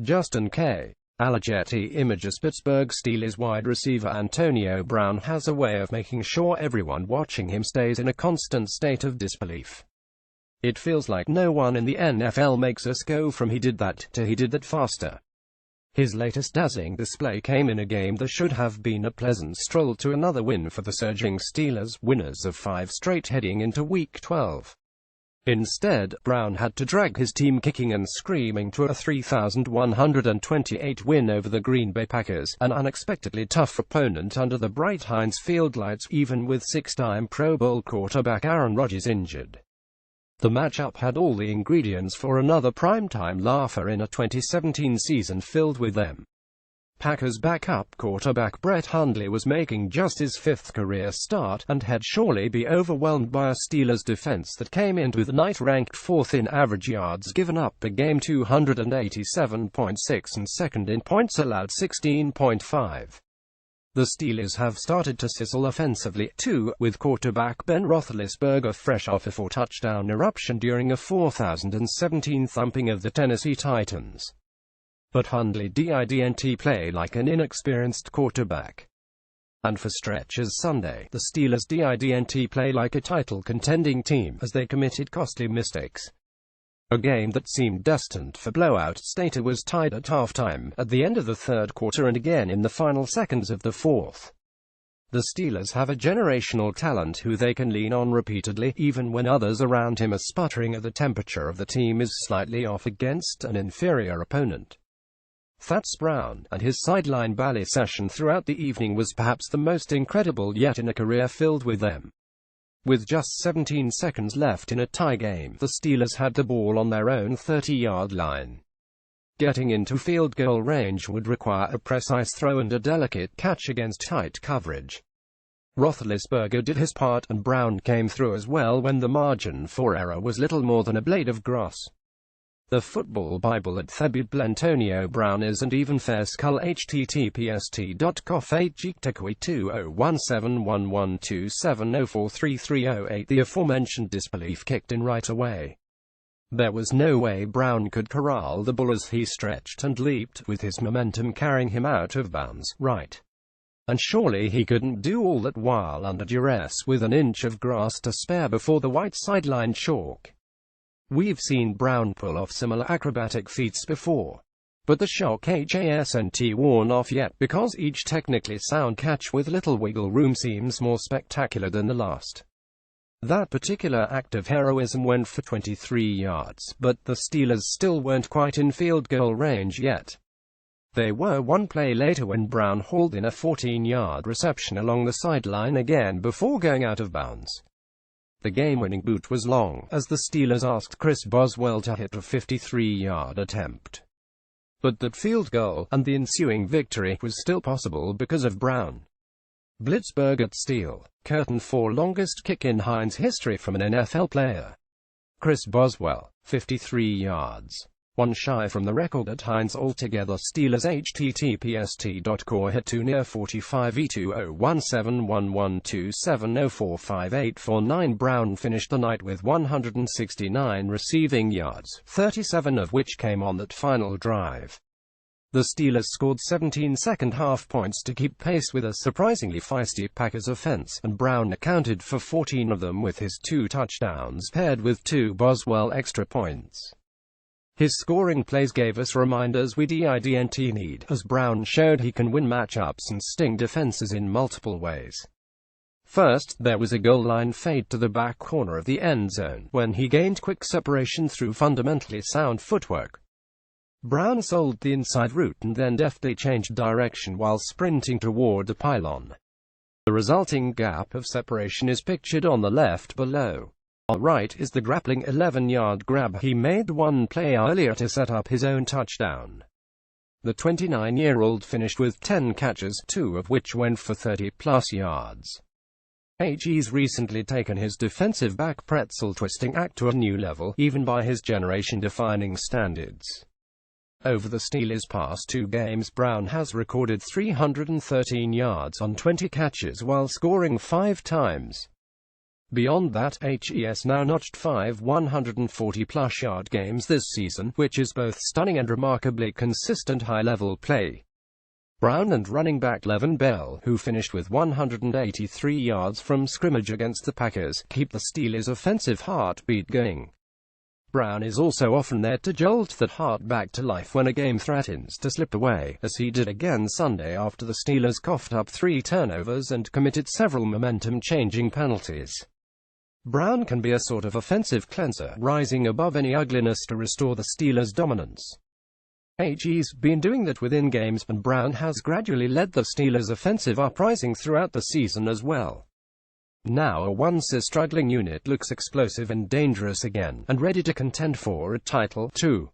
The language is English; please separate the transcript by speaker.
Speaker 1: Justin K. Allegretti images. Pittsburgh Steelers wide receiver Antonio Brown has a way of making sure everyone watching him stays in a constant state of disbelief. It feels like no one in the NFL makes us go from "he did that" to "he did that" faster. His latest dazzling display came in a game that should have been a pleasant stroll to another win for the surging Steelers, winners of 5 straight heading into Week 12. Instead, Brown had to drag his team kicking and screaming to a 3,128 win over the Green Bay Packers, an unexpectedly tough opponent under the bright Heinz Field lights, even with 6-time Pro Bowl quarterback Aaron Rodgers injured. The matchup had all the ingredients for another primetime laugher in a 2017 season filled with them. Packers backup quarterback Brett Hundley was making just his 5th career start, and had surely be overwhelmed by a Steelers defense that came into the night ranked 4th in average yards given up per game 287.6 and 2nd in points allowed 16.5. The Steelers have started to sizzle offensively, too, with quarterback Ben Roethlisberger fresh off a 4-touchdown eruption during a 2017 thumping of the Tennessee Titans. But Hundley didn't play like an inexperienced quarterback. And for stretches Sunday, the Steelers didn't play like a title-contending team, as they committed costly mistakes. A game that seemed destined for blowout state was tied at halftime, at the end of the 3rd quarter and again in the final seconds of the 4th. The Steelers have a generational talent who they can lean on repeatedly, even when others around him are sputtering or the temperature of the team is slightly off against an inferior opponent. Fats Brown and his sideline ballet session throughout the evening was perhaps the most incredible yet in a career filled with them. With just 17 seconds left in a tie game, the Steelers had the ball on their own 30-yard line. Getting into field goal range would require a precise throw and a delicate catch against tight coverage. Roethlisberger did his part, and Brown came through as well when the margin for error was little more than a blade of grass. The Football Bible at Thebib Antonio Brown isn't even fair. Skull https://20171127043308. The aforementioned disbelief kicked in right away. There was no way Brown could corral the ball as he stretched and leaped, with his momentum carrying him out of bounds, right? And surely he couldn't do all that while under duress with an inch of grass to spare before the white sideline chalk. We've seen Brown pull off similar acrobatic feats before, but the shock hasn't worn off yet, because each technically sound catch with little wiggle room seems more spectacular than the last. That particular act of heroism went for 23 yards, but the Steelers still weren't quite in field goal range yet. They were one play later when Brown hauled in a 14-yard reception along the sideline again before going out of bounds. The game-winning boot was long, as the Steelers asked Chris Boswell to hit a 53-yard attempt. But that field goal, and the ensuing victory, was still possible because of Brown. Blitzburg at Steel, curtain for longest kick in Heinz history from an NFL player. Chris Boswell, 53 yards. One shy from the record at Heinz altogether. Steelers https://t.core head to near 45 E20171127045849. Brown finished the night with 169 receiving yards, 37 of which came on that final drive. The Steelers scored 17 second-half points to keep pace with a surprisingly feisty Packers offense, and Brown accounted for 14 of them with his 2 touchdowns paired with 2 Boswell extra points. His scoring plays gave us reminders we didn't need, as Brown showed he can win matchups and sting defenses in multiple ways. First, there was a goal line fade to the back corner of the end zone, when he gained quick separation through fundamentally sound footwork. Brown sold the inside route and then deftly changed direction while sprinting toward the pylon. The resulting gap of separation is pictured on the left below. On the right is the grappling 11-yard grab he made one play earlier to set up his own touchdown. The 29-year-old finished with 10 catches, 2 of which went for 30-plus yards. He's recently taken his defensive back pretzel-twisting act to a new level, even by his generation-defining standards. Over the Steelers' past 2 games, Brown has recorded 313 yards on 20 catches while scoring 5 times. Beyond that, HES now notched 5 140-plus yard games this season, which is both stunning and remarkably consistent high-level play. Brown and running back Le'Veon Bell, who finished with 183 yards from scrimmage against the Packers, keep the Steelers' offensive heartbeat going. Brown is also often there to jolt that heart back to life when a game threatens to slip away, as he did again Sunday after the Steelers coughed up 3 turnovers and committed several momentum-changing penalties. Brown can be a sort of offensive cleanser, rising above any ugliness to restore the Steelers' dominance. He's been doing that within games, and Brown has gradually led the Steelers' offensive uprising throughout the season as well. Now a once struggling unit looks explosive and dangerous again, and ready to contend for a title, too.